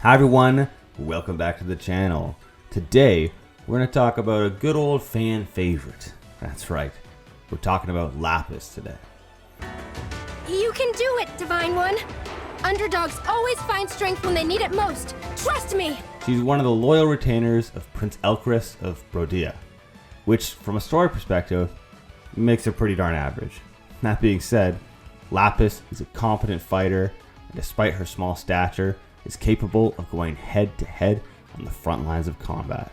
Hi everyone, welcome back to the channel. Today, we're going to talk about a good old fan favorite. That's right, we're talking about Lapis today. You can do it, Divine One! Underdogs always find strength when they need it most. Trust me! She's one of the loyal retainers of Prince Elchris of Brodia, which, from a story perspective, makes her pretty darn average. That being said, Lapis is a competent fighter, and despite her small stature, is capable of going head-to-head on the front lines of combat.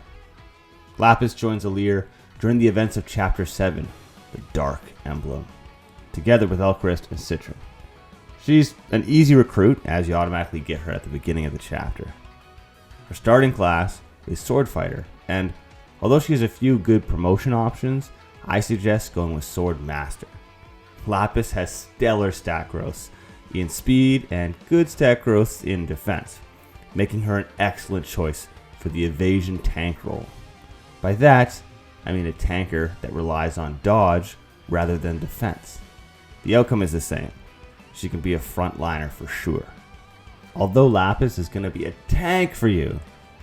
Lapis joins Alir during the events of Chapter 7, the Dark Emblem, together with Elchris and Citra. She's an easy recruit, as you automatically get her at the beginning of the chapter. Her starting class is Sword Fighter, and although she has a few good promotion options, I suggest going with Sword Master. Lapis has stellar stat growths in speed and good stat growths in defense, making her an excellent choice for the evasion tank role. By that, I mean a tanker that relies on dodge rather than defense. The outcome is the same. She can be a frontliner for sure. Although Lapis is going to be a tank for you,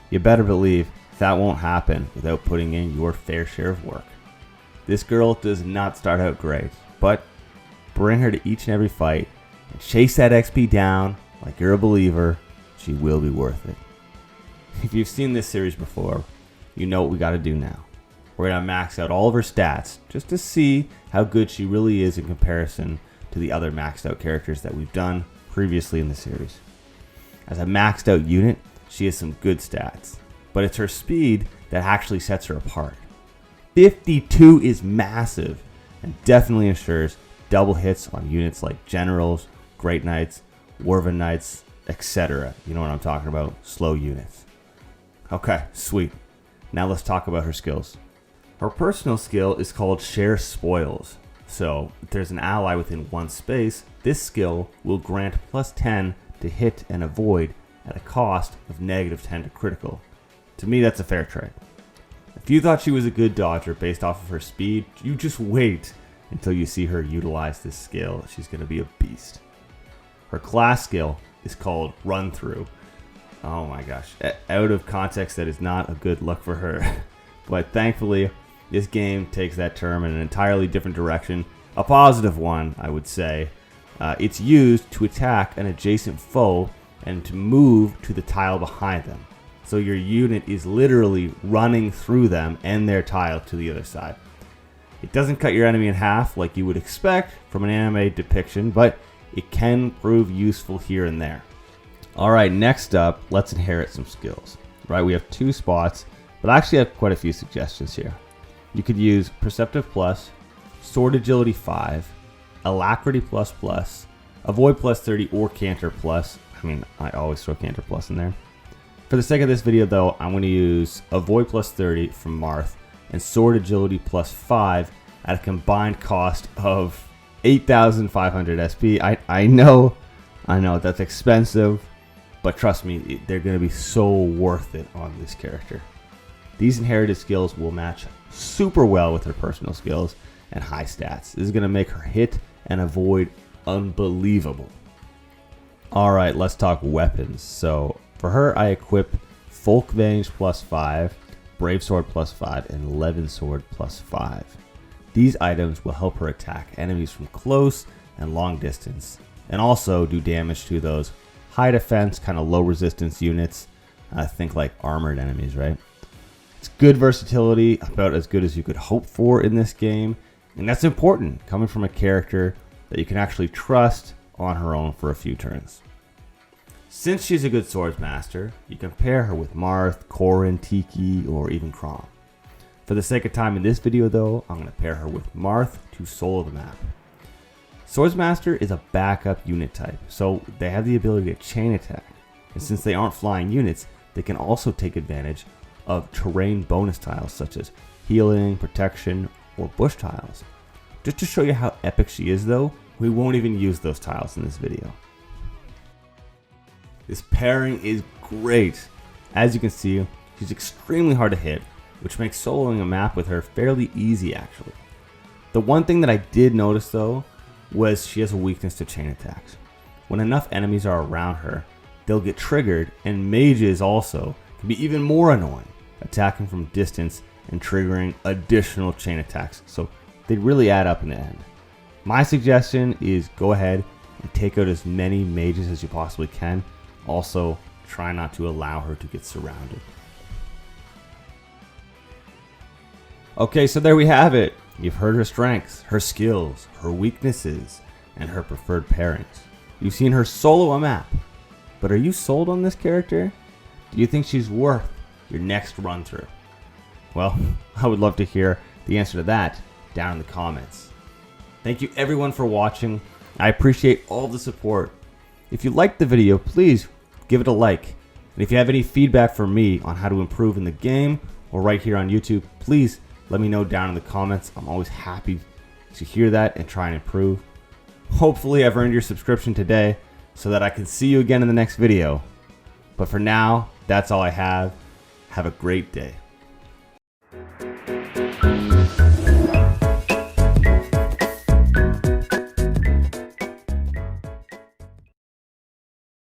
you better believe that won't happen without putting in your fair share of work. This girl does not start out great, but bring her to each and every fight and chase that XP down like you're a believer, she will be worth it. If you've seen this series before, you know what we got to do now. We're going to max out all of her stats just to see how good she really is in comparison to the other maxed out characters that we've done previously in the series. As a maxed out unit, she has some good stats, but it's her speed that actually sets her apart. 52 is massive and definitely ensures double hits on units like Generals, Great Knights, Dwarven Knights, etc. You know what I'm talking about, slow units. Okay, sweet. Now let's talk about her skills. Her personal skill is called Share Spoils. So if there's an ally within one space, this skill will grant plus 10 to hit and avoid at a cost of negative 10 to critical. To me, that's a fair trade. If you thought she was a good dodger based off of her speed, you just wait until you see her utilize this skill. She's going to be a beast. Her class skill is called Run Through. Oh my gosh, out of context, that is not a good look for her. But thankfully, this game takes that term in an entirely different direction. A positive one, I would say. It's used to attack an adjacent foe and to move to the tile behind them. So your unit is literally running through them and their tile to the other side. It doesn't cut your enemy in half like you would expect from an anime depiction, but it can prove useful here and there. Alright, next up, let's inherit some skills. Right, we have two spots, but I actually have quite a few suggestions here. You could use Perceptive Plus, Sword Agility 5, Alacrity Plus Plus, Avoid Plus 30, or Canter Plus. I mean, I always throw Canter Plus in there. For the sake of this video though, I'm going to use Avoid Plus 30 from Marth and Sword Agility Plus 5 at a combined cost of 8,500 SP. I know that's expensive, but trust me, they're going to be so worth it on this character. These inherited skills will match super well with her personal skills and high stats. This is going to make her hit and avoid unbelievable. Alright, let's talk weapons. So for her, I equip Folk Vange plus 5, Brave Sword plus 5, and Levin Sword plus 5. These items will help her attack enemies from close and long distance, and also do damage to those high defense, kind of low resistance units. Think like armored enemies, right? It's good versatility, about as good as you could hope for in this game, and that's important, coming from a character that you can actually trust on her own for a few turns. Since she's a good swords master, you can pair her with Marth, Corrin, Tiki, or even Crom. For the sake of time in this video though, I'm going to pair her with Marth to solo the map. Swordsmaster is a backup unit type, so they have the ability to chain attack, and since they aren't flying units, they can also take advantage of terrain bonus tiles such as healing, protection, or bush tiles. Just to show you how epic she is though, we won't even use those tiles in this video. This pairing is great. As you can see, she's extremely hard to hit, which makes soloing a map with her fairly easy actually. The one thing that I did notice though was she has a weakness to chain attacks. When enough enemies are around her, they'll get triggered, and mages also can be even more annoying, attacking from distance and triggering additional chain attacks. So they really add up in the end. My suggestion is go ahead and take out as many mages as you possibly can. Also, try not to allow her to get surrounded. Okay, so there we have it. You've heard her strengths, her skills, her weaknesses, and her preferred pairings. You've seen her solo a map. But are you sold on this character? Do you think she's worth your next run through? Well, I would love to hear the answer to that down in the comments. Thank you everyone for watching. I appreciate all the support. If you liked the video, please give it a like. And if you have any feedback for me on how to improve in the game or right here on YouTube, please let me know down in the comments. I'm always happy to hear that and try and improve. Hopefully I've earned your subscription today so that I can see you again in the next video. But for now, that's all I have. Have a great day.